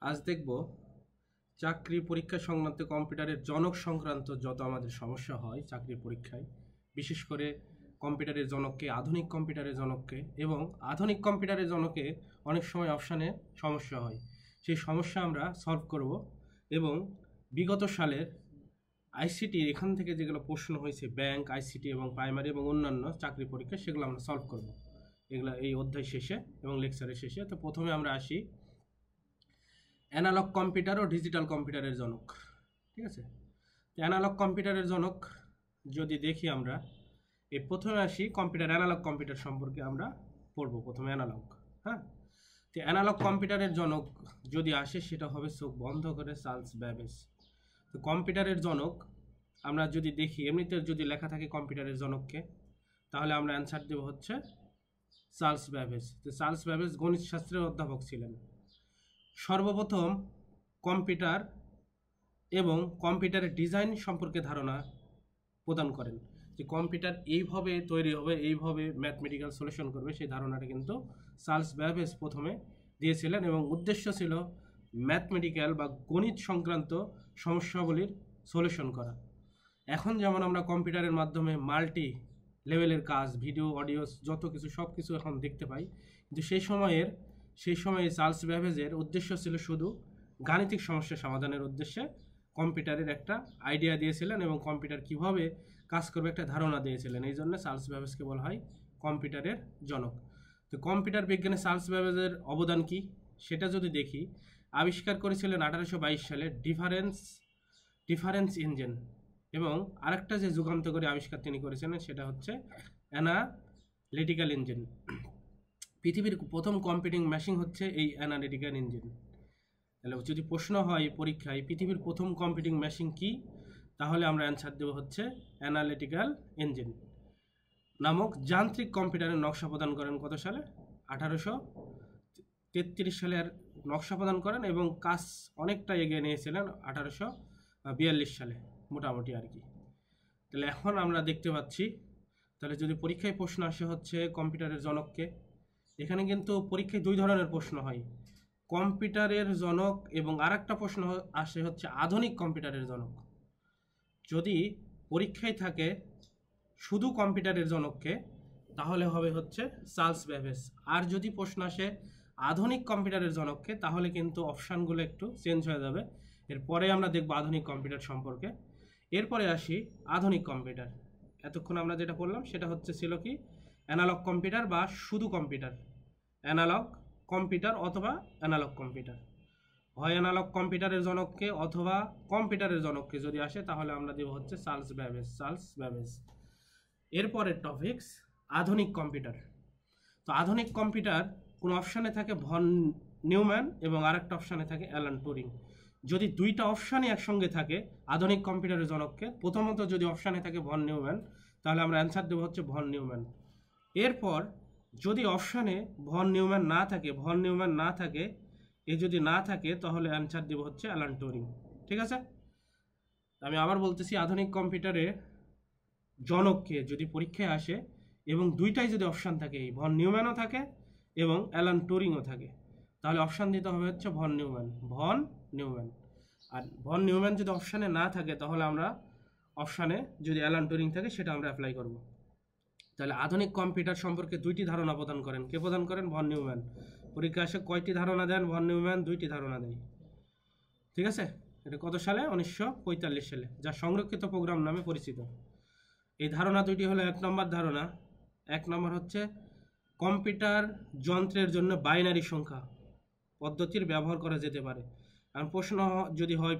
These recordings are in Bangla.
আজ দেখব চাকরি পরীক্ষা সংক্রান্ত কম্পিউটারের জনক সংক্রান্ত যত আমাদের সমস্যা হয় চাকরি পরীক্ষায়, বিশেষ করে কম্পিউটারের জনককে, আধুনিক কম্পিউটারের জনককে, এবং আধুনিক কম্পিউটারের জনকে অনেক সময় অপশানে সমস্যা হয়। সেই সমস্যা আমরা সলভ করব এবং বিগত সালের আইসিটির এখান থেকে যেগুলো প্রশ্ন হয়েছে ব্যাংক, আইসিটি এবং প্রাইমারি এবং অন্যান্য চাকরি পরীক্ষা, সেগুলো আমরা সলভ করব এগুলো এই অধ্যায় শেষে এবং লেকচারের শেষে। তো প্রথমে আমরা আসি অ্যানালগ কম্পিউটার ও ডিজিটাল কম্পিউটারের জনক। ঠিক আছে, তো অ্যানালগ কম্পিউটারের জনক যদি দেখি আমরা, এই প্রথমে আসি কম্পিউটার, অ্যানালগ কম্পিউটার সম্পর্কে আমরা পড়ব প্রথমে অ্যানালগ। হ্যাঁ, তো অ্যানালগ কম্পিউটারের জনক যদি আসে সেটা হবে চোখ বন্ধ করে চার্লস ব্যাবেজ। তো কম্পিউটারের জনক আমরা যদি দেখি, এমনিতে যদি লেখা থাকে কম্পিউটারের জনককে, তাহলে আমরা অ্যান্সার দেব হচ্ছে চার্লস ব্যাবেজ। তো চার্লস ব্যাবেজ গণিত শাস্ত্রের অধ্যাপক ছিলেন। সর্বপ্রথম কম্পিউটার এবং কম্পিউটারের ডিজাইন সম্পর্কে ধারণা প্রদান করেন, যে কম্পিউটার এইভাবে তৈরি হবে, এইভাবে ম্যাথমেটিক্যাল সলিউশন করবে, সেই ধারণাটা কিন্তু চার্লস ব্যাবেজ প্রথমে দিয়েছিলেন এবং উদ্দেশ্য ছিল ম্যাথমেটিক্যাল বা গণিত সংক্রান্ত সমস্যাগুলির সলিউশন করা। এখন যেমন আমরা কম্পিউটারের মাধ্যমে মাল্টি লেভেলের কাজ, ভিডিও, অডিও, যত কিছু সব কিছু এখন দেখতে পাই, কিন্তু সেই সময়ে চার্লস ব্যাবেজের উদ্দেশ্য ছিল শুধু গাণিতিক সমস্যা সমাধানের উদ্দেশ্যে কম্পিউটারের একটা আইডিয়া দিয়েছিলেন এবং কম্পিউটার কিভাবে কাজ করবে একটা ধারণা দিয়েছিলেন। এই জন্য চার্লস ব্যাবেজকে বলা হয় কম্পিউটারের জনক। তো কম্পিউটার বিজ্ঞানে চার্লস ব্যাবেজের অবদান কি সেটা যদি দেখি, আবিষ্কার করেছিলেন 1822 সালে ডিফারেন্স ইঞ্জিন, এবং আরেকটা যে যুগান্তকারী আবিষ্কার তিনি করেছিলেন সেটা হচ্ছে অ্যানালিটিক্যাল ইঞ্জিন। পৃথিবীর প্রথম কম্পিউটিং মেশিন হচ্ছে এই অ্যানালিটিক্যাল ইঞ্জিন। তাহলে যদি প্রশ্ন হয় পরীক্ষায় পৃথিবীর প্রথম কম্পিউটিং মেশিন কি, তাহলে আমরা অ্যান্সার দেব হচ্ছে অ্যানালিটিক্যাল ইঞ্জিন নামক যান্ত্রিক কম্পিউটারের নকশা প্রদান করেন কত সালে? 1833 সালে আর নকশা প্রদান করেন এবং কাজ অনেকটা এগিয়ে নিয়েছিলেন 1842 সালে মোটামুটি আর কি। তাহলে এখন আমরা দেখতে পাচ্ছি, তাহলে যদি পরীক্ষায় প্রশ্ন আসে হচ্ছে কম্পিউটারের জনককে, এখানে কিন্তু পরীক্ষায় দুই ধরনের প্রশ্ন হয়, কম্পিউটারের জনক এবং আরেকটা প্রশ্ন আসে হচ্ছে আধুনিক কম্পিউটারের জনক। যদি পরীক্ষায় থাকে শুধু কম্পিউটারের জনককে, তাহলে হবে হচ্ছে চার্লস ব্যাবেজ। আর যদি প্রশ্ন আসে আধুনিক কম্পিউটারের জনককে, তাহলে কিন্তু অপশানগুলো একটু চেঞ্জ হয়ে যাবে। এরপরে আমরা দেখব আধুনিক কম্পিউটার সম্পর্কে। এরপরে আসি আধুনিক কম্পিউটার। এতক্ষণ আমরা যেটা বললাম সেটা হচ্ছে ছিল কি অ্যানালগ কম্পিউটার বা শুধু কম্পিউটার, অ্যানালগ কম্পিউটার অথবা অ্যানালগ কম্পিউটার। হয় অ্যানালগ কম্পিউটারের জনককে অথবা কম্পিউটারের জনককে যদি আসে, তাহলে আমরা দেব হচ্ছে চার্লস ব্যাবেজ। এরপরের টপিকস আধুনিক কম্পিউটার। তো আধুনিক কম্পিউটার কোন অপশানে থাকে ভন নিউম্যান এবং আরেকটা অপশানে থাকে অ্যালান টুরিং। যদি দুইটা অপশানই একসঙ্গে থাকে আধুনিক কম্পিউটারের জনককে, প্রথমত যদি অপশানে থাকে ভন নিউম্যান, তাহলে আমরা অ্যান্সার দেবো হচ্ছে ভন নিউম্যান। এরপর যদি অপশানে ভন নিউম্যান না থাকে, এ যদি না থাকে, তাহলে অ্যান্সার দেবো হচ্ছে অ্যালান টুরিং। ঠিক আছে, আমি আবার বলতেছি, আধুনিক কম্পিউটারে জনককে যদি পরীক্ষায় আসে এবং দুইটাই যদি অপশান থাকে, ভন নিউম্যানও থাকে এবং অ্যালান টুরিংও থাকে, তাহলে অপশান দিতে হবে হচ্ছে ভন নিউম্যান। আর ভন নিউম্যান যদি অপশানে না থাকে, তাহলে আমরা অপশানে যদি অ্যালান টুরিং থাকে সেটা আমরা অ্যাপ্লাই করব। তাহলে আধুনিক কম্পিউটার সম্পর্কে দুইটি ধারণা প্রদান করেন। কে প্রদান করেন? Von Neumann. পরীক্ষা আসে কয়টি ধারণা দেন? ভন নিউম্যান দুইটি ধারণা দেয়। ঠিক আছে, এটা কত সালে? 1945 সালে, যা সংরক্ষিত প্রোগ্রাম নামে পরিচিত। এই ধারণা দুইটি হলো, এক নম্বর হচ্ছে কম্পিউটার যন্ত্রের জন্য বাইনারি সংখ্যা পদ্ধতির ব্যবহার করা যেতে পারে। আর প্রশ্ন যদি হয়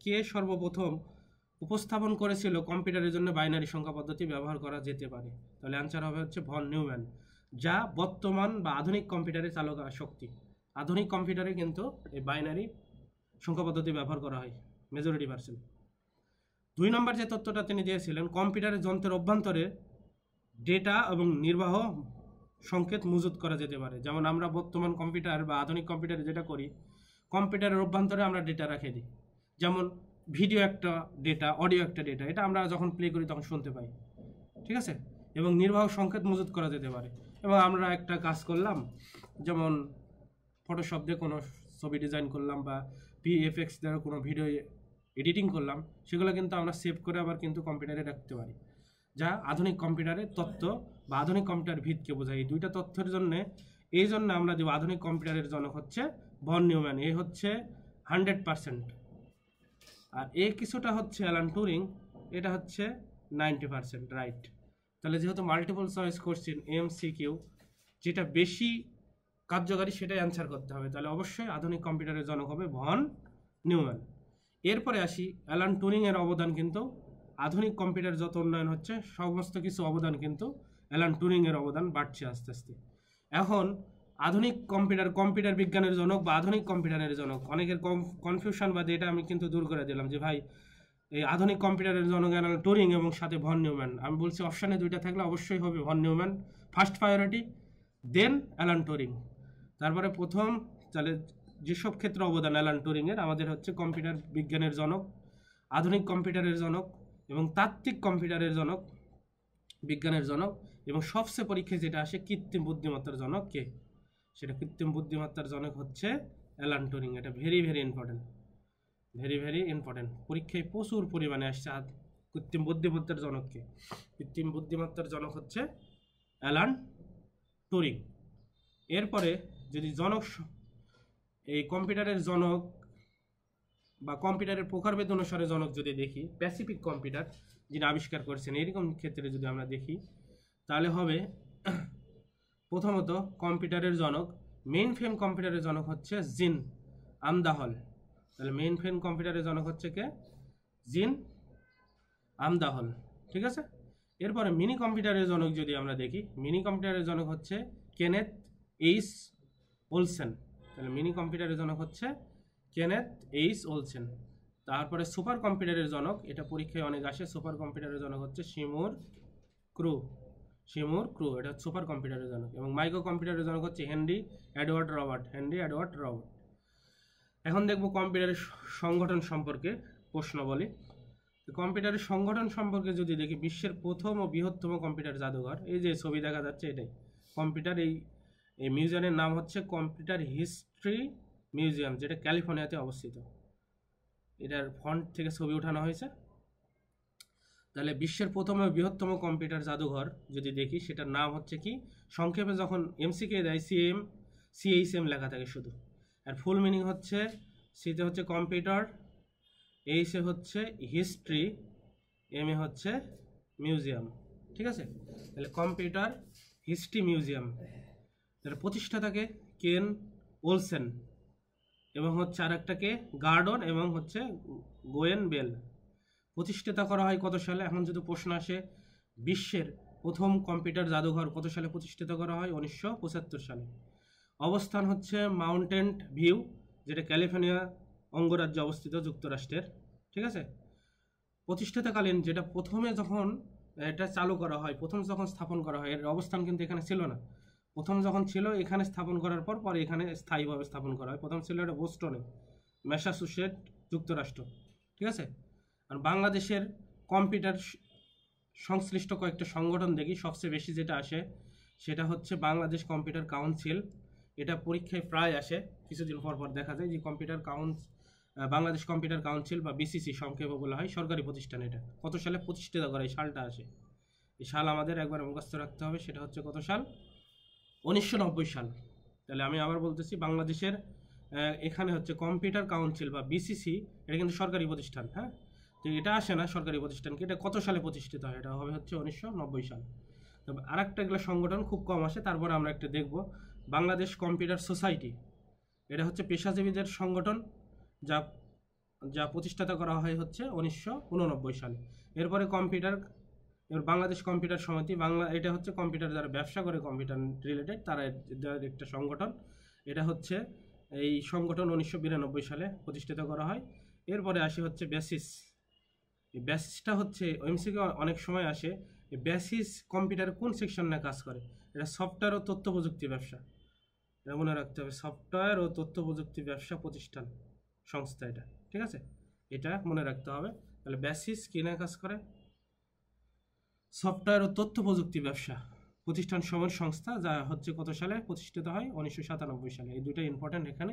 কে সর্বপ্রথম উপস্থাপন করেছিল কম্পিউটারের জন্য বাইনারি সংখ্যা পদ্ধতি ব্যবহার করা যেতে পারে, তাহলে অ্যান্সার হবে হচ্ছে ভন নিউম্যান, যা বর্তমান বা আধুনিক কম্পিউটারে চালক শক্তি। আধুনিক কম্পিউটারে কিন্তু এই বাইনারি সংখ্যা পদ্ধতি ব্যবহার করা হয় মেজরিটি পার্সেন্ট। 2 নম্বর যে তথ্যটা তিনি দিয়েছিলেন, কম্পিউটারের যন্ত্রের অভ্যন্তরে ডেটা এবং নির্বাহ সংকেত মজুত করা যেতে পারে। যেমন আমরা বর্তমান কম্পিউটার বা আধুনিক কম্পিউটারে যেটা করি, কম্পিউটারের অভ্যন্তরে আমরা ডেটা রেখে দিই, যেমন ভিডিও একটা ডেটা, অডিও একটা ডেটা, এটা আমরা যখন প্লে করি তখন শুনতে পাই। ঠিক আছে, এবং নির্বাহ সংকেত মজুত করা যেতে পারে। এবং আমরা একটা কাজ করলাম, যেমন ফটোশপ দিয়ে কোনো ছবি ডিজাইন করলাম বা ভিএফএক্স দ্বারা কোনো ভিডিও এডিটিং করলাম, সেগুলো কিন্তু আমরা সেভ করে আবার কিন্তু কম্পিউটারে রাখতে পারি, যা আধুনিক কম্পিউটারের তত্ত্ব বা আধুনিক কম্পিউটার ভিতকে বোঝায়। এই দুইটা তথ্যের জন্য এই জন্য আমরা দেব আধুনিক কম্পিউটারের জনক হচ্ছে ভন নিউম্যান, এ হচ্ছে 100%, আর এ কিছুটা হচ্ছে অ্যালান টুরিং, এটা হচ্ছে 90% রাইট। তাহলে যেহেতু মাল্টিপল চয়েস কোশ্চেন এমসিকিউ, যেটা বেশি কার্যকারী সেটাই অ্যান্সার করতে হবে, তাহলে অবশ্যই আধুনিক কম্পিউটারের জনক হবে ভন নিউম্যান। এরপরে আসি অ্যালান টুরিংয়ের অবদান, কিন্তু আধুনিক কম্পিউটার যত উন্নয়ন হচ্ছে সমস্ত কিছু অবদান কিন্তু অ্যালান টুরিংয়ের অবদান বাড়ছে আস্তে আস্তে। এখন আধুনিক কম্পিউটার বিজ্ঞানের জনক বা আধুনিক কম্পিউটারের জনক, অনেকের কনফিউশন বা এটা আমি কিন্তু দূর করে দিলাম যে ভাই এই আধুনিক কম্পিউটারের জনক অ্যালান টুরিং এবং সাথে ভন নিউম্যান। আমি বলছি অপশানে দুইটা থাকলে অবশ্যই হবে ভন নিউম্যান ফার্স্ট প্রায়োরিটি, দেন অ্যালান টুরিং। তারপরে প্রথম, তাহলে যেসব ক্ষেত্রে অবদান অ্যালান টুরিংয়ের, আমাদের হচ্ছে কম্পিউটার বিজ্ঞানের জনক, আধুনিক কম্পিউটারের জনক এবং তাত্ত্বিক কম্পিউটারের জনক, বিজ্ঞানের জনক, এবং সবচেয়ে পরীক্ষায় যেটা আসে কৃত্রিম বুদ্ধিমত্তার জনক কে, সেটা কৃত্রিম বুদ্ধিমত্তার জনক হচ্ছে অ্যালান টুরিং। এটা very very important, very very important, পরীক্ষায় প্রচুর পরিমাণে আসছে। কৃত্রিম বুদ্ধিমত্তার জনককে, কৃত্রিম বুদ্ধিমত্তার জনক হচ্ছে অ্যালান টুরিং। এরপরে যদি জনক, এই কম্পিউটারের জনক বা কম্পিউটারের প্রকারভেদ অনুসারে জনক যদি দেখি, প্যাসিফিক কম্পিউটার যিনি আবিষ্কার করেছেন এরকম ক্ষেত্রে যদি আমরা দেখি, তাহলে হবে প্রথমত কম্পিউটারের জনক, মেইন ফ্রেম কম্পিউটারের জনক হচ্ছে জিন আমদাহল। তাহলে মেইন ফ্রেম কম্পিউটারের জনক হচ্ছে কে, জিন আমদাহল, ঠিক আছে। এরপরে মিনি কম্পিউটারের জনক যদি আমরা দেখি, মিনি কম্পিউটারের জনক হচ্ছে কেনেথ এইচ ওলসেন। তাহলে মিনি কম্পিউটারের জনক হচ্ছে কেনেথ এইচ ওলসেন। তারপরে সুপার কম্পিউটারের জনক, এটা পরীক্ষায় অনেক আসে, সুপার কম্পিউটারের জনক হচ্ছে সিমুর ক্রু, সিমুর ক্রু, এটা সুপার কম্পিউটারের জনক। এবং মাইক্রো কম্পিউটারের জনক হচ্ছে Henry Edward Robert, Henry Edward Robert. এখন দেখব কম্পিউটারের সংগঠন সম্পর্কে প্রশ্ন বলি। কম্পিউটারের সংগঠন সম্পর্কে যদি দেখি, বিশ্বের প্রথম ও বৃহত্তম কম্পিউটার জাদুঘর, এই যে ছবি দেখা যাচ্ছে এটাই কম্পিউটার, এই মিউজিয়ামের নাম হচ্ছে কম্পিউটার হিস্ট্রি মিউজিয়াম, যেটা ক্যালিফোর্নিয়াতে অবস্থিত। এটার ফন্ট থেকে ছবি ওঠানো হয়েছে। তাহলে বিশ্বের প্রথম ও বৃহত্তম কম্পিউটার জাদুঘর যদি দেখি, সেটার নাম হচ্ছে কি, সংক্ষেপে যখন এমসিকে দেয় সিএইচএম লেখা থাকে শুধু, আর ফুল মিনিং হচ্ছে, সিতে হচ্ছে কম্পিউটার, এইচে হচ্ছে হিস্ট্রি, এম এ হচ্ছে মিউজিয়াম, ঠিক আছে। তাহলে কম্পিউটার হিস্ট্রি মিউজিয়াম, তাহলে প্রতিষ্ঠাতাকে কেন ওলসেন, এবং হচ্ছে আরেকটাকে গার্ডন এবং হচ্ছে গোয়েন বেল। প্রতিষ্ঠাতা করা হয় কত সালে? এখন যদি প্রশ্ন আসে বিশ্বের প্রথম কম্পিউটার জাদুঘর কত সালে প্রতিষ্ঠিত করা হয়? 1975 সালে। অবস্থান হচ্ছে মাউন্টেন ভিউ, যেটা ক্যালিফোর্নিয়া অঙ্গরাজ্যে অবস্থিত যুক্তরাষ্ট্রের, ঠিক আছে। প্রতিষ্ঠাতাকালীন যেটা প্রথমে যখন এটা চালু করা হয়, প্রথম যখন স্থাপন করা হয়, এর অবস্থান কিন্তু এখানে ছিল না। প্রথম যখন ছিল এখানে স্থাপন করার পর পরে এখানে স্থায়ীভাবে স্থাপন করা হয়। প্রথম ছিল এটা বোস্টনে, ম্যাসাচুসেট, যুক্তরাষ্ট্র, ঠিক আছে। আর বাংলাদেশের কম্পিউটার সংশ্লিষ্ট কয়েকটা সংগঠন দেখি, সবচেয়ে বেশি যেটা আসে সেটা হচ্ছে বাংলাদেশ কম্পিউটার কাউন্সিল। এটা পরীক্ষায় প্রায় আসে, কিছুদিন পর পর দেখা যায় যে বাংলাদেশ কম্পিউটার কাউন্সিল বা বিসিসি সংক্ষেপে বলা হয়, সরকারি প্রতিষ্ঠান। এটা কত সালে প্রতিষ্ঠিত করে, এই সালটা আসে, এই সাল আমাদের একবার মুখস্থ রাখতে হবে, সেটা হচ্ছে কত সাল? 1990 সাল। তাহলে আমি আবার বলতেছি, বাংলাদেশের এখানে হচ্ছে কম্পিউটার কাউন্সিল বা বিসিসি, এটা কিন্তু সরকারি প্রতিষ্ঠান, হ্যাঁ। তো এটা আসে না সরকারি প্রতিষ্ঠানকে, এটা কত সালে প্রতিষ্ঠিত হয়? এটা হবে হচ্ছে 1990 সাল। তবে আর একটা এগুলো সংগঠন খুব কম আসে, তারপরে আমরা একটা দেখব বাংলাদেশ কম্পিউটার সোসাইটি। এটা হচ্ছে পেশাজীবীদের সংগঠন, যা প্রতিষ্ঠাতা করা হয় হচ্ছে 1989 সালে। এরপরে বাংলাদেশ কম্পিউটার সমিতি, এটা হচ্ছে কম্পিউটার যারা ব্যবসা করে কম্পিউটার রিলেটেড, তারা একটা সংগঠন। এটা হচ্ছে এই সংগঠন 1992 সালে প্রতিষ্ঠিত করা হয়। এরপরে আসে হচ্ছে বেসিস। এই বেসিসটা হচ্ছে এমসিকিউ অনেক সময় আসে, এই বেসিস কম্পিউটার কোন সেকশন নিয়ে কাজ করে? এটা সফটওয়্যার ও তথ্য প্রযুক্তি ব্যবসা, এটা মনে রাখতে হবে, সফটওয়্যার ও তথ্য প্রযুক্তি ব্যবসা প্রতিষ্ঠান সংস্থা এটা, ঠিক আছে, এটা মনে রাখতে হবে। তাহলে বেসিস কি নিয়ে কাজ করে? সফটওয়্যার ও তথ্য প্রযুক্তি ব্যবসা প্রতিষ্ঠান সময়ের সংস্থা, যা হচ্ছে কত সালে প্রতিষ্ঠিত হয়? 1997 সালে। এই দুটো ইম্পর্টেন্ট এখানে।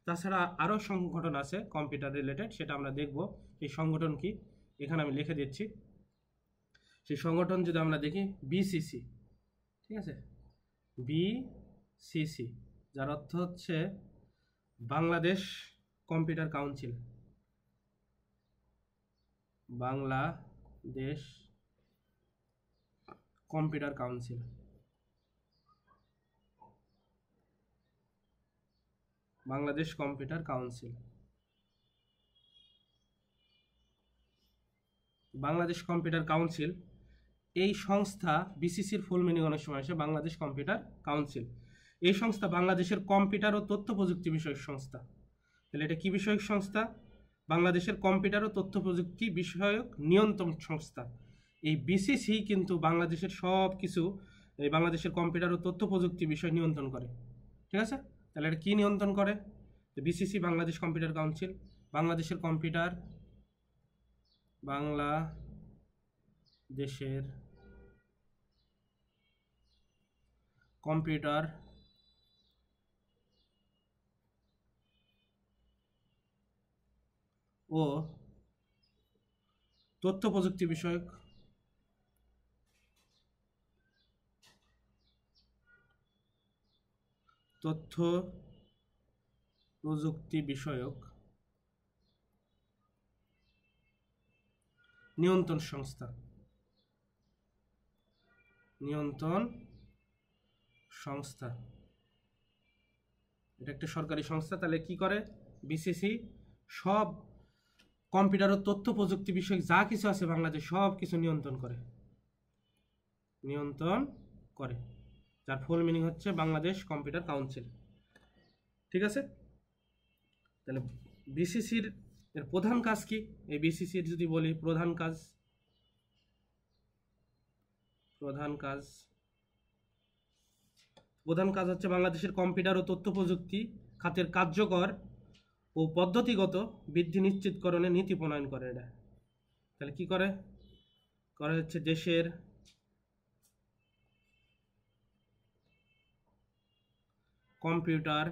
তাছাড়া আরও সংগঠন আছে কম্পিউটার রিলেটেড, সেটা আমরা দেখব এই সংগঠন কি, এখানে আমি লিখে দিচ্ছি। সেই সংগঠন যদি আমরা দেখি বিসিসি, ঠিক আছে, বিসিসি, যার অর্থ হচ্ছে Bangladesh computer council, Bangladesh computer council. Bangladesh computer council, Bangladesh computer council, এই সংস্থা, বিসিসির ফুল মিনিং অনেক সময় আসে বাংলাদেশ কম্পিউটার কাউন্সিল। এই সংস্থা বাংলাদেশের কম্পিউটার ও তথ্য প্রযুক্তি বিষয়ক সংস্থা। তাহলে এটা কি বিষয়ক সংস্থা? বাংলাদেশের কম্পিউটার ও তথ্য প্রযুক্তি বিষয়ক নিয়ন্ত্রণ সংস্থা। এই বিসিসি কিন্তু বাংলাদেশের সব কিছু, এই বাংলাদেশের কম্পিউটার ও তথ্য প্রযুক্তি বিষয় নিয়ন্ত্রণ করে, ঠিক আছে? তাহলে এটা কি নিয়ন্ত্রণ করে? বিসিসি বাংলাদেশ কম্পিউটার কাউন্সিল বাংলাদেশের কম্পিউটার, বাংলাদেশের কম্পিউটার ও তথ্য প্রযুক্তি বিষয়ক নিয়ন্ত্রণ সংস্থা, এটা একটা সরকারি সংস্থা। তাহলে কি করে বিসিসি? সব কম্পিউটার ও তথ্য প্রযুক্তি বিষয়ক যা কিছু আছে বাংলাদেশ সব কিছু নিয়ন্ত্রণ করে, যার ফুল মিনিং হচ্ছে বাংলাদেশ কম্পিউটার কাউন্সিল, ঠিক আছে? তাহলে বিসিসির এর প্রধান কাজ কি? এই বিসিসির যদি বলি প্রধান কাজ হচ্ছে বাংলাদেশের কম্পিউটার ও তথ্য প্রযুক্তি খাতের কার্যকর ও পদ্ধতিগত বৃদ্ধি নিশ্চিতকরণে নীতি প্রণয়ন করে। এটা তাহলে কি করে হচ্ছে দেশের কম্পিউটার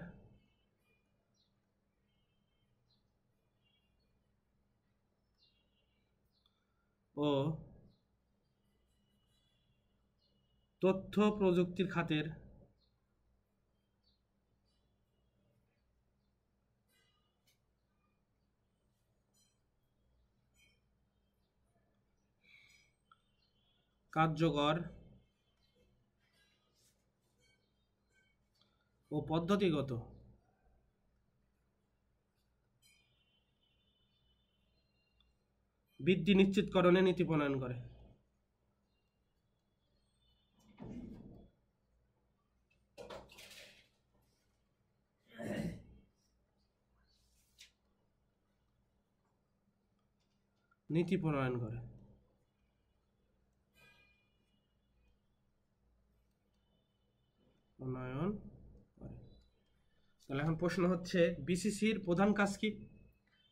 ও তথ্য প্রযুক্তির খাতের কার্যকর ও পদ্ধতিগত বৃদ্ধি নিশ্চিতকরণে নীতি প্রণয়ন করে। তাহলে এখন প্রশ্ন হচ্ছে বিসিসির প্রধান কাজ কি?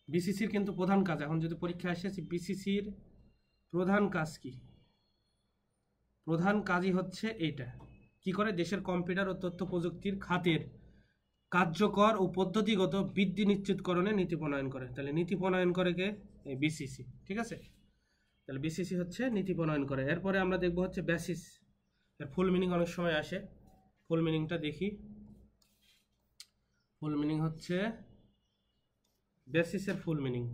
বিসিসির কিন্তু প্রধান কাজ, এখন যদি পরীক্ষা আসে বিসিসির প্রধান কাজ কি? প্রধান কাজই হচ্ছে এইটা, কি করে দেশের কম্পিউটার ও তথ্য প্রযুক্তির খাতের কার্যকর ও পদ্ধতিগত বৃদ্ধি নিশ্চিতকরণে নীতি প্রণয়ন করে। তাহলে নীতি প্রণয়ন করে কে? এই বিসিসি, ঠিক আছে? তাহলে বিসিসি হচ্ছে নীতি প্রণয়ন করে। এরপরে আমরা দেখব হচ্ছে বেসিস, এর ফুল মিনিং অনেক সময় আসে, ফুল মিনিংটা দেখি। ফুল মিনিং হচ্ছে বেসিসের ফুল মিনিং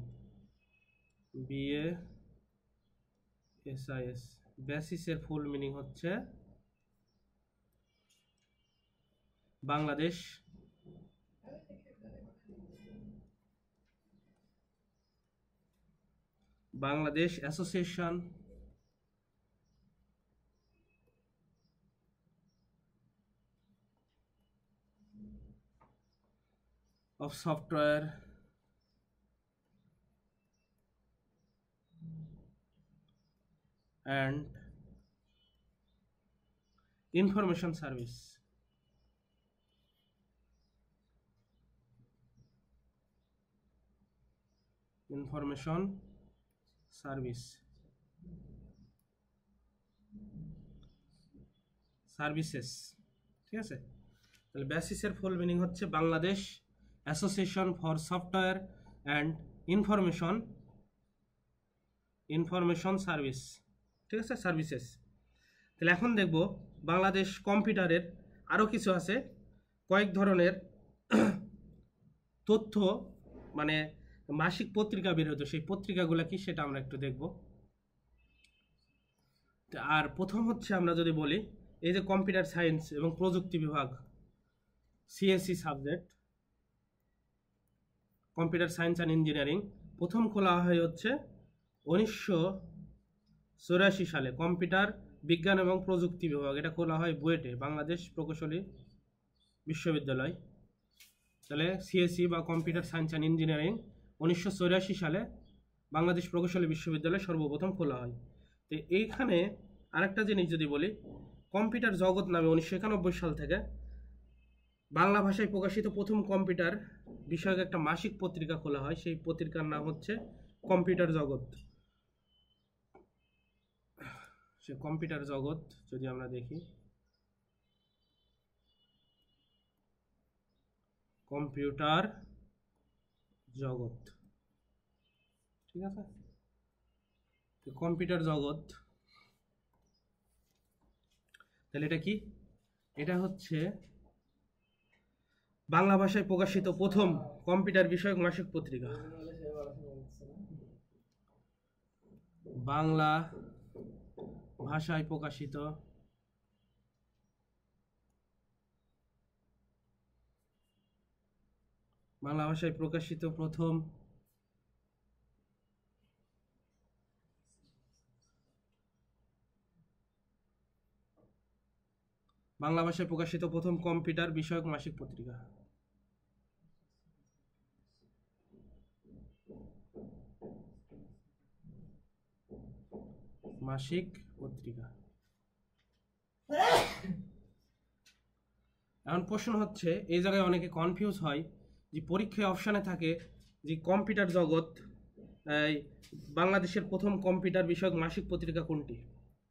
BASIS, বেসিসের ফুল মিনিং হচ্ছে Bangladesh association of software and information service, services, ঠিক আছে? তাহলে বেসিসের ফুল মিনিং হচ্ছে Bangladesh association for software and information service, ঠিক আছে, সার্ভিসেস। তাহলে এখন দেখব বাংলাদেশ কম্পিউটারের আরও কিছু আছে, কয়েক ধরনের তথ্য, মানে মাসিক পত্রিকা বের হতো, সেই পত্রিকাগুলো কি সেটা আমরা একটু দেখব। আর প্রথম হচ্ছে আমরা যদি বলি, এই যে কম্পিউটার সায়েন্স এবং প্রযুক্তি বিভাগ, CSC subject, computer science and engineering, প্রথম খোলা হয় হচ্ছে 1984 সালে। কম্পিউটার বিজ্ঞান এবং প্রযুক্তি বিভাগ, এটা খোলা হয় বুয়েটে, বাংলাদেশ প্রকৌশলী বিশ্ববিদ্যালয়। তাহলে সিএসসি বা কম্পিউটার সায়েন্স অ্যান্ড ইঞ্জিনিয়ারিং 1984 সালে বাংলাদেশ প্রকৌশলী বিশ্ববিদ্যালয় সর্বপ্রথম খোলা হয়। তো এইখানে আরেকটা জিনিস যদি বলি, কম্পিউটার জগৎ নামে 1991 সাল থেকে বাংলা ভাষায় প্রকাশিত প্রথম কম্পিউটার বিষয়ক একটা মাসিক পত্রিকা খোলা হয়, সেই পত্রিকার নাম হচ্ছে কম্পিউটার জগৎ। সে কম্পিউটার জগৎ যদি আমরা দেখি, কম্পিউটার জগৎ, ঠিক আছে, কম্পিউটার জগৎ। তাহলে এটা কি? এটা হচ্ছে বাংলা ভাষায় প্রকাশিত প্রথম কম্পিউটার বিষয়ক মাসিক পত্রিকা। বাংলা ভাষায় প্রকাশিত প্রথম কম্পিউটার বিষয়ক মাসিক পত্রিকা। মাসিক পত্রিকা। এখন প্রশ্ন হচ্ছে, এই জায়গায় অনেকে কনফিউজ হয় যে পরীক্ষায় অপশানে থাকে যে কম্পিউটার জগৎ বাংলাদেশের প্রথম কম্পিউটার বিষয়ক মাসিক পত্রিকা কোনটি,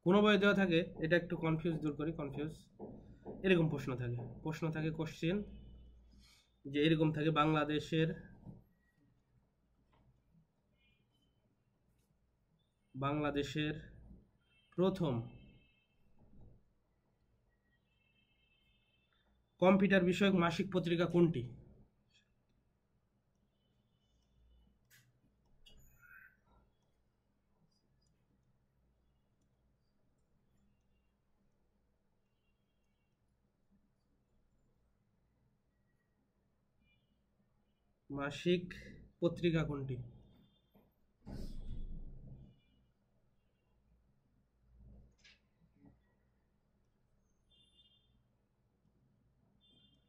কোনো বই দেওয়া থাকে, এটা একটু কনফিউজ দূর করি। এরকম প্রশ্ন থাকে কোশ্চেন যে এরকম থাকে, বাংলাদেশের প্রথম কম্পিউটার বিষয়ক মাসিক পত্রিকা কোনটি? মাসিক পত্রিকা কোনটি?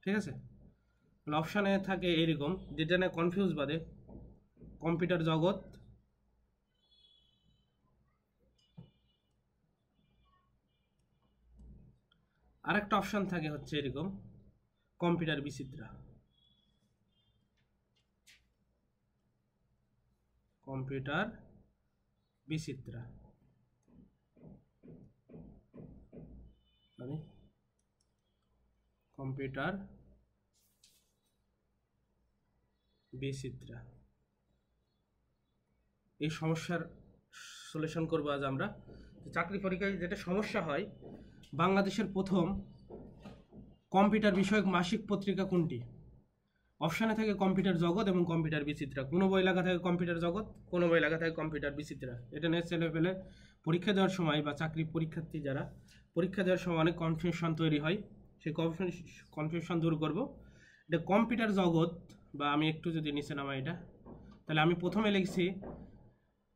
ঠিক আছে, অপশানে থাকে এইরকম, যেটা না কনফিউজ বাদে, কম্পিউটার জগৎ, আরেকটা অপশান থাকে হচ্ছে এরকম, কম্পিউটার বিচিত্রা। কম্পিউটার বিচিত্রা, কম্পিউটার বিচিত্রা। এই সমস্যার সলিউশন করবো আজ আমরা। চাকরি পরীক্ষায় যেটা সমস্যা হয়, বাংলাদেশের প্রথম কম্পিউটার বিষয়ক মাসিক পত্রিকা কোনটি? অপশানে থাকে কম্পিউটার জগৎ এবং কম্পিউটার বিচিত্রা। কোনো বই লেখা থাকে কম্পিউটার জগৎ, কোনো বই লেখা থাকে কম্পিউটার বিচিত্রা। এটা নিয়ে ছেলে পেলে পরীক্ষা দেওয়ার সময় বা চাকরি পরীক্ষার্থী যারা পরীক্ষা দেওয়ার সময় অনেক কনফিউশন তৈরি হয়, সেই কনফিউশন দূর করব। এটা কম্পিউটার জগৎ, বা আমি একটু যদি নিচে নামাই এটা, তাহলে আমি প্রথমে লিখছি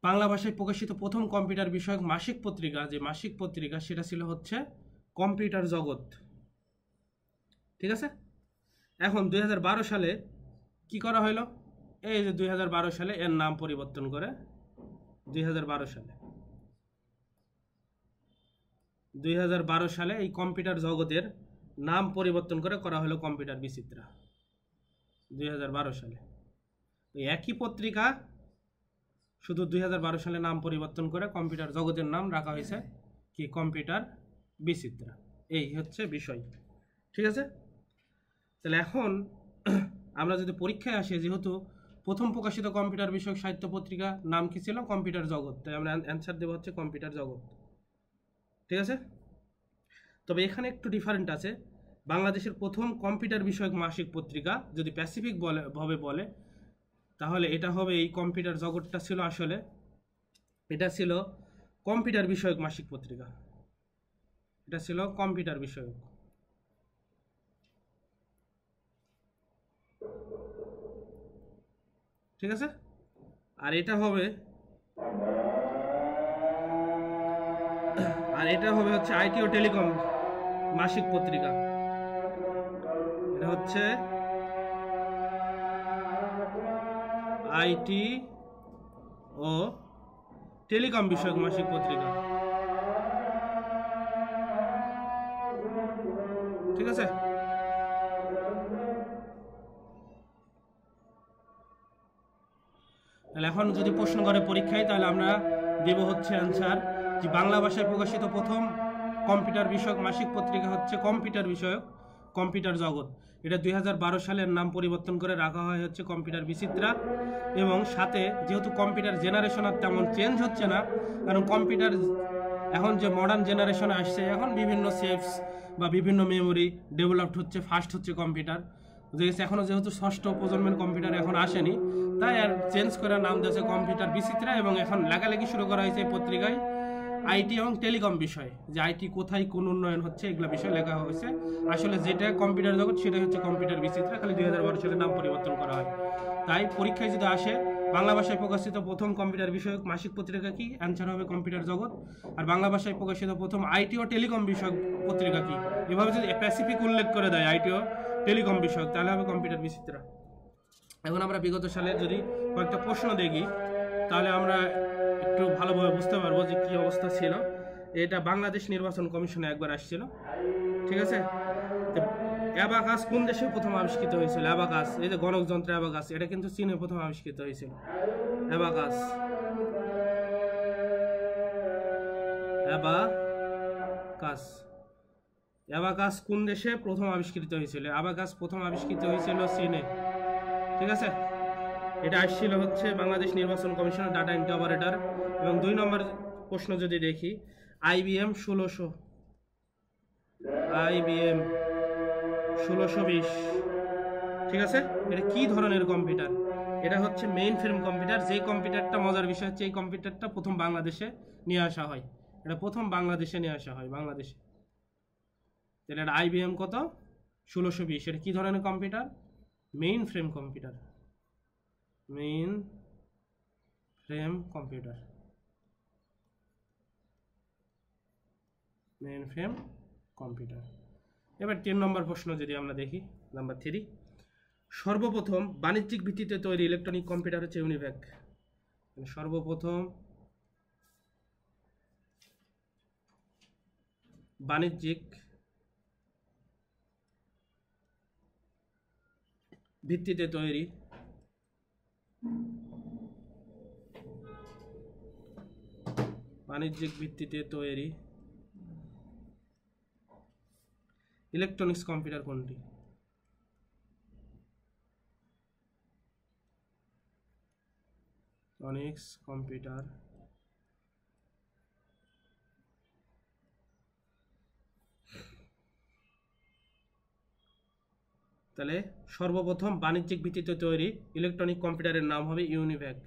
বাংলা ভাষায় প্রকাশিত প্রথম কম্পিউটার বিষয়ক মাসিক পত্রিকা, যে মাসিক পত্রিকা সেটা ছিল হচ্ছে কম্পিউটার জগৎ, ঠিক আছে। এখন 2012 সালে কি করা হলো, এই যে 2012 সালে এর নাম পরিবর্তন করে 2012 সালে এই কম্পিউটার জগতের নাম পরিবর্তন করে করা হলো কম্পিউটার বিচিত্রা 2012 সালে। এই একই পত্রিকা, শুধু 2012 সালে নাম পরিবর্তন করে কম্পিউটার জগতের নাম রাখা হয়েছে কি, কম্পিউটার বিচিত্রা। এই হচ্ছে বিষয়, ঠিক আছে। তাহলে এখন আমরা যদি পরীক্ষায় আসে, যেহেতু প্রথম প্রকাশিত কম্পিউটার বিষয়ক সাহিত্য পত্রিকা নাম কি ছিল? কম্পিউটার জগৎ। তাই আমরা অ্যান্সার দেবো হচ্ছে কম্পিউটার জগৎ। ঠিক আছে, তবে এখানে একটু ডিফারেন্ট আছে। বাংলাদেশের প্রথম কম্পিউটার বিষয়ক মাসিক পত্রিকা যদি প্যাসিফিক ভাবে বলে, তাহলে এটা হবে এই কম্পিউটার জগৎটা ছিল আসলে, এটা ছিল কম্পিউটার বিষয়ক মাসিক পত্রিকা। এটা ছিল কম্পিউটার বিষয়ক। ঠিক আছে, আর এটা হবে হচ্ছে আইটি ও টেলিকম মাসিক পত্রিকা। এটা হচ্ছে আইটি ও টেলিকম বিষয়ক মাসিক পত্রিকা। ঠিক আছে, তাহলে এখন যদি প্রশ্ন করে পরীক্ষায়, তাহলে আমরা দেব হচ্ছে অ্যান্সার যে বাংলা ভাষায় প্রকাশিত প্রথম কম্পিউটার বিষয়ক মাসিক পত্রিকা হচ্ছে কম্পিউটার বিষয়ক কম্পিউটার জগৎ। এটা 2012 সালের নাম পরিবর্তন করে রাখা হয় হচ্ছে কম্পিউটার বিচিত্রা। এবং সাথে যেহেতু কম্পিউটার জেনারেশন আর তেমন চেঞ্জ হচ্ছে না, কারণ কম্পিউটার এখন যে মডার্ন জেনারেশনে আসছে, এখন বিভিন্ন সেপস বা বিভিন্ন মেমোরি ডেভেলপড হচ্ছে, ফাস্ট হচ্ছে কম্পিউটার। এখনও যেহেতু ষষ্ঠ প্রজন্মের কম্পিউটার এখন আসেনি, তাই আর চেঞ্জ করে নাম দিয়েছে কম্পিউটার বিচিত্রা। এবং এখন লেখালেখি শুরু করা হয়েছে পত্রিকায় আইটি এবং টেলিকম বিষয়, যে আইটি কোথায় কোন উন্নয়ন হচ্ছে এগুলো বিষয় লেখা হয়েছে। আসলে যেটা কম্পিউটার জগৎ সেটাই হচ্ছে কম্পিউটার বিচিত্রা, খালি 2012 সালে নাম পরিবর্তন করা হয়। তাই পরীক্ষায় যদি আসে বাংলা ভাষায় প্রকাশিত প্রথম কম্পিউটার বিষয়ক মাসিক পত্রিকা কি, অ্যান্সার হবে কম্পিউটার জগৎ। আর বাংলা ভাষায় প্রকাশিত প্রথম আইটি ও টেলিকম বিষয়ক পত্রিকা কি, এভাবে যদি স্পেসিফিক উল্লেখ করে দেয় আইটি ও টেলিকম বিষয়ক, তাহলে হবে কম্পিউটার বিচিত্রা। এখন আমরা বিগত সালের যদি কয়েকটা প্রশ্ন দেখি, তাহলে আমরা একটু ভালোভাবে বুঝতে পারবো যে কী অবস্থা ছিল। এটা বাংলাদেশ নির্বাচন কমিশনে একবার আসছিল। ঠিক আছে, অ্যাবাকাস কোন দেশে প্রথম আবিষ্কৃত হয়েছিল? অ্যাবাকাস, এই যে গণকযন্ত্র অ্যাবাকাস, এটা কিন্তু চীনে প্রথম আবিষ্কৃত হয়েছিল। অ্যাবাকাস, অ্যাবাকাস, অ্যাবাকাস কোন দেশে প্রথম আবিষ্কৃত হয়েছিল? অ্যাবাকাস প্রথম আবিষ্কৃত হয়েছিল চীনে। ঠিক আছে, এটা আসছিল হচ্ছে বাংলাদেশ নির্বাচন কমিশনের ডাটা এন্ট্রি অপারেটর। এবং 2 নম্বর প্রশ্ন যদি দেখি, IBM 1620। ঠিক আছে, এটা কি ধরনের কম্পিউটার? এটা হচ্ছে মেইন ফ্রেম কম্পিউটার। যে কম্পিউটারটা মজার বিষয় হচ্ছে এই কম্পিউটারটা প্রথম বাংলাদেশে নিয়ে আসা হয়। এটা প্রথম বাংলাদেশে নিয়ে আসা হয়, বাংলাদেশে। তাহলে এটা IBM কত? 1620। এটা কি ধরনের computer? Main frame computer. Main frame computer, main frame computer. এবার 3 নম্বর প্রশ্ন যদি আমরা দেখি, নাম্বার 3, সর্বপ্রথম বাণিজ্যিক ভিত্তিতে তৈরি ইলেকট্রনিক কম্পিউটার হচ্ছে ইউনিভ্যাক। সর্বপ্রথম বাণিজ্যিক ভিত্তিতে তৈরি ইলেকট্রনিক্স কম্পিউটার কোনটি? ইলেকট্রনিক্স কম্পিউটার তাহলে সর্বপ্রথম বাণিজ্যিক ভিত্তিতে তৈরি ইলেকট্রনিক কম্পিউটারের নাম হবে ইউনিভ্যাক।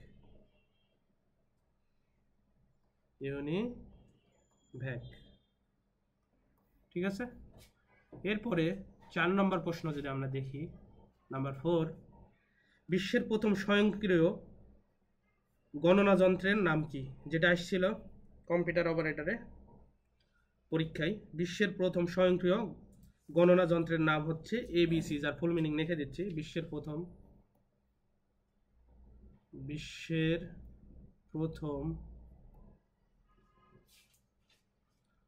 ইউনিভ্যাক। ঠিক আছে, এরপরে 4 নম্বর প্রশ্ন যদি আমরা দেখি, নাম্বার 4, বিশ্বের প্রথম স্বয়ংক্রিয় গণনা যন্ত্রের নাম কি? যেটা আসছিল কম্পিউটার অপারেটরে পরীক্ষায়। বিশ্বের প্রথম স্বয়ংক্রিয় গণনা যন্ত্রের নাম হচ্ছে ABC, যার ফুল মিনিং লিখে দিচ্ছি। বিশ্বের প্রথম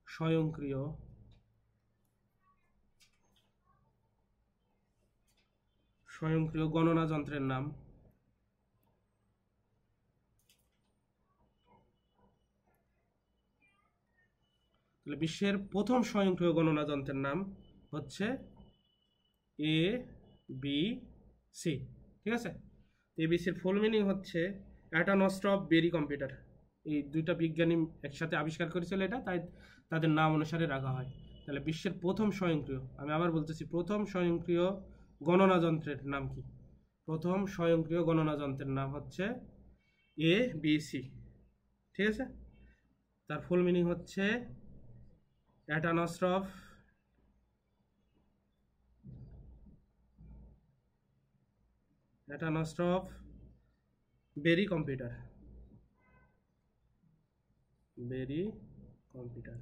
স্বয়ংক্রিয় গণনা যন্ত্রের নাম তাহলে বিশ্বের প্রথম স্বয়ংক্রিয় গণনা যন্ত্রের নাম হচ্ছে সি। ঠিক আছে, এবিসির ফুল মিনিং হচ্ছে অ্যাটানস্ট্রফ বেরি কম্পিউটার। এই দুইটা বিজ্ঞানী একসাথে আবিষ্কার করেছিল এটা, তাই তাদের নাম অনুসারে রাখা হয়। তাহলে বিশ্বের প্রথম স্বয়ংক্রিয়, আমি আবার বলতেছি, প্রথম স্বয়ংক্রিয় গণনা যন্ত্রের নাম কি? প্রথম স্বয়ংক্রিয় গণনা যন্ত্রের নাম হচ্ছে এবিসি। ঠিক আছে, তার ফুল মিনিং হচ্ছে অ্যাটানস্ট্রফ বেরি কম্পিউটার। বেরি কম্পিউটার।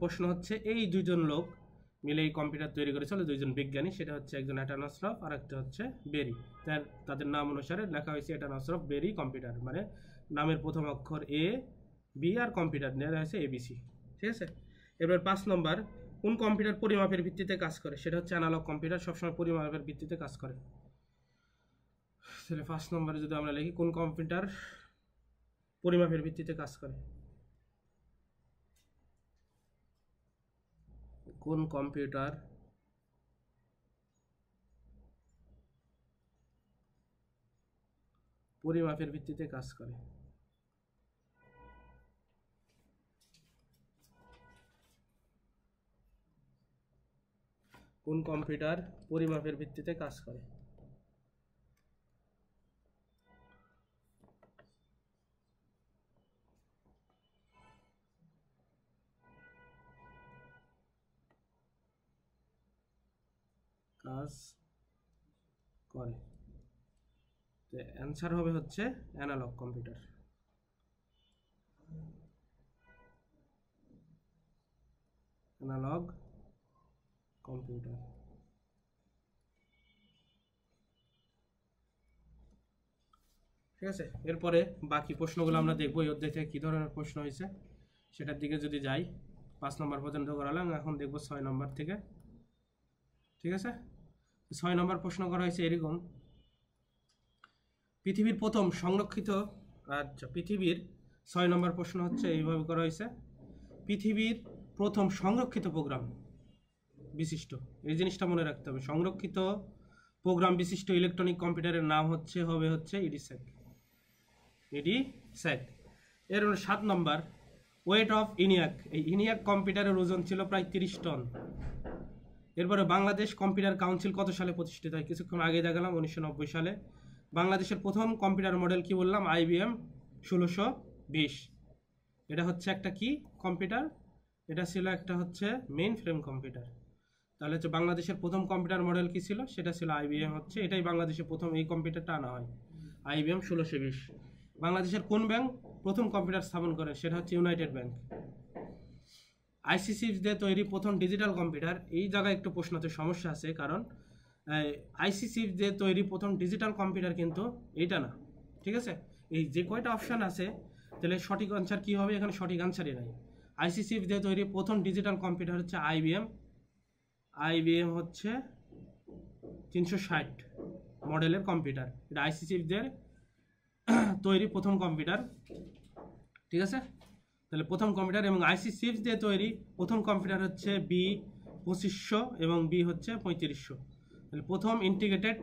প্রশ্ন হচ্ছে এই দুইজন লোক মিলে এই কম্পিউটার তৈরি করেছিল, দুইজন বিজ্ঞানী, সেটা হচ্ছে একজন অ্যাটানস্ট্রফ আর একটা হচ্ছে বেরি। তাদের নাম অনুসারে লেখা হয়েছে অ্যাটানস্ট্রফ বেরি কম্পিউটার, মানে নামের প্রথম অক্ষর এ বি আর কম্পিউটার নেওয়া হয়েছে এবিসি। ঠিক আছে, এবার 5 নম্বর, কোন কম্পিউটার পরিমাপের ভিত্তিতে কাজ করে? সেটা হচ্ছে অ্যানালগ কম্পিউটার, সবসময় পরিমাপের ভিত্তিতে কাজ করে। তাহলে 5 নম্বরে যদি আমরা লিখি কোন কম্পিউটার পরিমাপের ভিত্তিতে কাজ করে, কোন কম্পিউটার পরিমাপের ভিত্তিতে কাজ করে? কোন কম্পিউটার পরিমাপের ভিত্তিতে কাজ করে? কাজ করে, তো অ্যান্সার হবে হচ্ছে অ্যানালগ কম্পিউটার। Analog computer. ঠিক আছে, এরপরে বাকি প্রশ্নগুলো আমরা দেখবো এই অধ্যায় থেকে কী ধরনের প্রশ্ন হয়েছে সেটার দিকে যদি যাই। 5 নম্বর পর্যন্ত করালাম, এখন দেখবো 6 নম্বর থেকে। ঠিক আছে, 6 নম্বর প্রশ্ন করা হয়েছে এরকম, পৃথিবীর প্রথম সংরক্ষিত, আচ্ছা পৃথিবীর 6 নম্বর প্রশ্ন হচ্ছে এইভাবে করা হয়েছে, পৃথিবীর প্রথম সংরক্ষিত প্রোগ্রাম বিশিষ্ট, এই জিনিসটা মনে রাখতে হবে, সংরক্ষিত প্রোগ্রাম বিশিষ্ট ইলেকট্রনিক কম্পিউটারের নাম হবে ইডিস্যাক। এর 7 নম্বর, ওয়েট অফ ইনিয়াক, এই ইনিয়াক কম্পিউটারের ওজন ছিল প্রায় 30 টন। এরপরে বাংলাদেশ কম্পিউটার কাউন্সিল কত সালে প্রতিষ্ঠিত হয়? কিছুক্ষণ আগে দেখালাম 1990 সালে। বাংলাদেশের প্রথম কম্পিউটার মডেল কি বললাম? IBM 1620। এটা হচ্ছে একটা কি কম্পিউটার? এটা ছিল একটা হচ্ছে মেইন ফ্রেম কম্পিউটার। তাহলে হচ্ছে বাংলাদেশের প্রথম কম্পিউটার মডেল কি ছিল? সেটা ছিল IBM, হচ্ছে এটাই বাংলাদেশে প্রথম এই কম্পিউটারটা আনা হয়, IBM 1620। বাংলাদেশের কোন ব্যাংক প্রথম কম্পিউটার স্থাপন করে? সেটা হচ্ছে ইউনাইটেড ব্যাংক। আইসি চিপস দিয়ে তৈরি প্রথম ডিজিটাল কম্পিউটার, এই জায়গায় একটু প্রশ্নতে সমস্যা আছে, কারণ আইসি চিপস দিয়ে তৈরি প্রথম ডিজিটাল কম্পিউটার কিন্তু এইটা না। ঠিক আছে, এই যে কয়টা অপশান আছে, তাহলে সঠিক আনসার কী হবে? এখানে সঠিক আনসারই নাই। আইসি চিপস দিয়ে তৈরি প্রথম ডিজিটাল কম্পিউটার হচ্ছে IBM হচ্ছে 360 মডেলের কম্পিউটার, এটা আইসি চিপস দিয়ে তৈরি প্রথম কম্পিউটার। ঠিক আছে, তাহলে প্রথম কম্পিউটার এবং আইসি চিপস দিয়ে তৈরি প্রথম কম্পিউটার হচ্ছে B2500 এবং B হচ্ছে 3500। তাহলে প্রথম ইন্টিগ্রেটেড,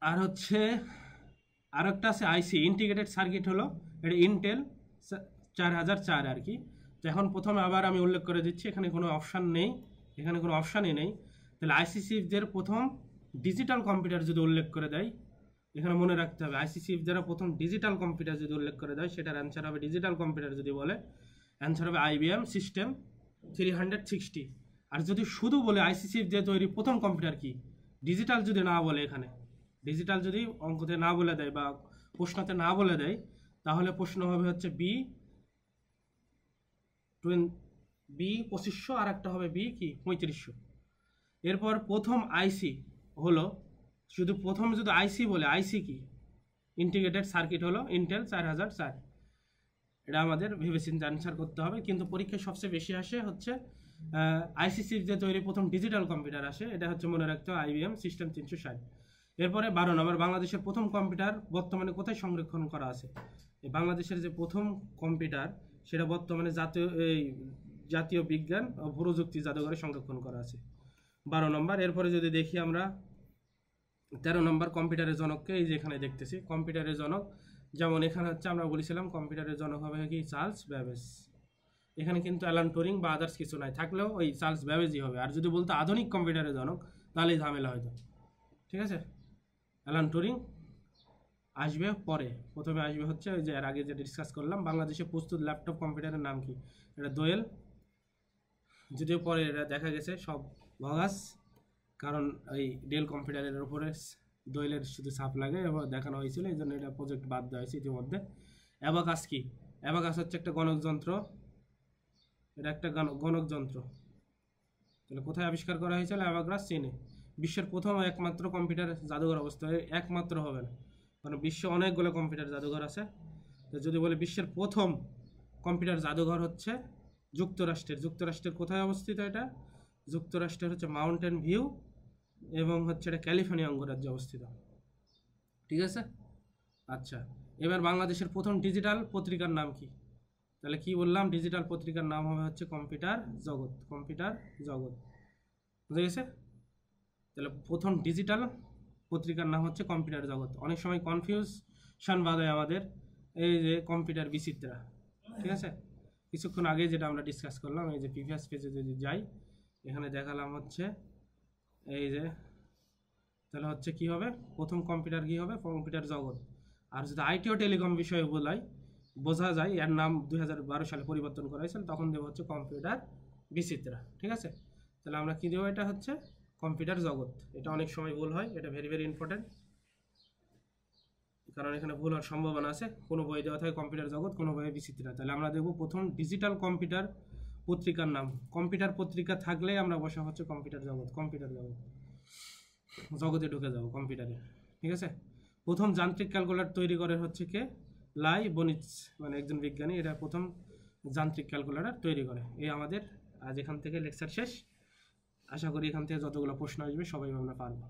আর হচ্ছে আর একটা আছে আইসি ইন্টিগ্রেটেড সার্কিট, হলো এটা ইন্টেল 4004 আর কি। তো এখন প্রথমে আবার আমি উল্লেখ করে দিচ্ছি, এখানে কোনো অপশান নেই, এখানে কোনো অপশানই নেই। তাহলে আইসি চিপসদের প্রথম ডিজিটাল কম্পিউটার যদি উল্লেখ করে দেয়, এখানে মনে রাখতে হবে আইসি চিপস দ্বারা প্রথম ডিজিটাল কম্পিউটার যদি উল্লেখ করে দেয়, সেটার অ্যান্সার হবে ডিজিটাল কম্পিউটার যদি বলে, অ্যান্সার হবে IBM সিস্টেম 360। আর যদি শুধু বলে আইসি চিপস দিয়ে তৈরি প্রথম কম্পিউটার কি, ডিজিটাল যদি না বলে, এখানে ডিজিটাল যদি অঙ্কতে না বলে দেয় বা প্রশ্নতে না বলে দেয়, তাহলে প্রশ্ন হবে হচ্ছে B2500 আর একটা হবে B3500। এরপর প্রথম আইসি হলো, শুধু প্রথম যদি আইসি বলে, আইসি কি ইন্টিগ্রেটেড সার্কিট হলো ইন্টেল 4004। এটা আমাদের ভেবেচিন্তে অ্যান্সার করতে হবে, কিন্তু পরীক্ষায় সবচেয়ে বেশি আসে হচ্ছে আইসি চিপস দিয়ে তৈরি প্রথম ডিজিটাল কম্পিউটার আসে, এটা হচ্ছে মনে রাখতে হবে IBM সিস্টেম 360। এরপরে 12 নম্বর, বাংলাদেশের প্রথম কম্পিউটার বর্তমানে কোথায় সংরক্ষণ করা আছে? এই বাংলাদেশের যে প্রথম কম্পিউটার, সেটা বর্তমানে জাতীয় বিজ্ঞান ও প্রযুক্তি জাদুঘরে সংরক্ষণ করা আছে। 12 নম্বর। এরপরে যদি দেখি আমরা 13 নম্বর কম্পিউটারের জনককে, এই যে এখানে দেখতেছি কম্পিউটারের জনক, যেমন এখানে হচ্ছে আমরা বলেছিলাম কম্পিউটারের জনক হবে কি চার্লস ব্যাবেজ। এখানে কিন্তু অ্যালান টুরিং বা আদার্স কিছু নাই, থাকলেও ওই চার্লস ব্যাবেজই হবে। আর যদি বলতো আধুনিক কম্পিউটারের জনক তাহলে ঝামেলা হয়তো। ঠিক আছে, অ্যালান টুরিং আসবে পরে, প্রথমে আসবে হচ্ছে ওই যে এর আগে যেটা ডিসকাস করলাম বাংলাদেশে প্রস্তুত ল্যাপটপ কম্পিউটারের নাম কি, এটা দোয়েল। যদিও পরে এটা দেখা গেছে সব ভগাস, কারণ এই ডেল কম্পিউটারের উপরে দোয়েলের শুধু ছাপ লাগে এবং দেখানো হয়েছিল, এই জন্য এটা প্রজেক্ট বাদ দেওয়া হয়েছে ইতিমধ্যে। অ্যাবাকাস কি, অ্যাবাকাস হচ্ছে একটা গণক যন্ত্র, এটা একটা গণক যন্ত্র। তাহলে কোথায় আবিষ্কার করা হয়েছিল? অ্যাবাকাস চীনে। বিশ্বের প্রথম ও একমাত্র কম্পিউটার জাদুঘর অবস্থায়, একমাত্র হবে না, কারণ বিশ্বে অনেকগুলো কম্পিউটার জাদুঘর আছে। তো যদি বলে বিশ্বের প্রথম কম্পিউটার জাদুঘর হচ্ছে যুক্তরাষ্ট্রের কোথায় অবস্থিত? এটা যুক্তরাষ্ট্রের হচ্ছে মাউন্টেন ভিউ, এবং হচ্ছে এটা ক্যালিফোর্নিয়া অঙ্গরাজ্যে অবস্থিত। ঠিক আছে, আচ্ছা। এবার বাংলাদেশের প্রথম ডিজিটাল পত্রিকার নাম কি? তাহলে কি বললাম, ডিজিটাল পত্রিকার নাম হবে হচ্ছে কম্পিউটার জগৎ। কম্পিউটার জগৎ, বুঝে গেছে? তাহলে প্রথম ডিজিটাল পত্রিকার নাম হচ্ছে কম্পিউটার জগৎ। অনেক সময় কনফিউশন বাঁধে আমাদের এই যে কম্পিউটার বিচিত্রা। ঠিক আছে, কিছুক্ষণ আগে যেটা আমরা ডিসকাস করলাম, এই যে প্রিভিয়াস পেজে যদি যাই, এখানে দেখালাম হচ্ছে এই যে, তাহলে হচ্ছে কি হবে, প্রথম কম্পিউটার কি হবে? কম্পিউটার জগৎ। আর যদি আইটি ও টেলিকম বিষয়ে বোঝা যায়, এর নাম 2012 সালে পরিবর্তন করা হয়েছিল, তখন দেবো হচ্ছে কম্পিউটার বিচিত্রা। ঠিক আছে, তাহলে আমরা কি দেবো? এটা হচ্ছে কম্পিউটার জগৎ। এটা অনেক সময় ভুল হয়, এটা ভেরি ভেরি ইম্পর্টেন্ট, কারণ এখানে ভুল হওয়ার সম্ভাবনা আছে। কোনো বই দেওয়া থাকে কম্পিউটার জগৎ, কোনো বইয়ে বিচিত্রা। তাহলে আমরা দেখবো প্রথম ডিজিটাল কম্পিউটার পত্রিকার নাম। কম্পিউটার পত্রিকা থাকলেই আমরা বসা হচ্ছে কম্পিউটার জগৎ। কম্পিউটার জগৎ, জগতে ঢুকে যাবো কম্পিউটারে। ঠিক আছে, প্রথম যান্ত্রিক ক্যালকুলেটর তৈরি করে হচ্ছে কে? লাইবনিজ, মানে একজন বিজ্ঞানী, এটা প্রথম যান্ত্রিক ক্যালকুলেটর তৈরি করে। এই আমাদের আজ এখান থেকে লেকচার শেষ। আশা করি এখান থেকে যতগুলো প্রশ্ন আসবে সবাই আমরা পারবো।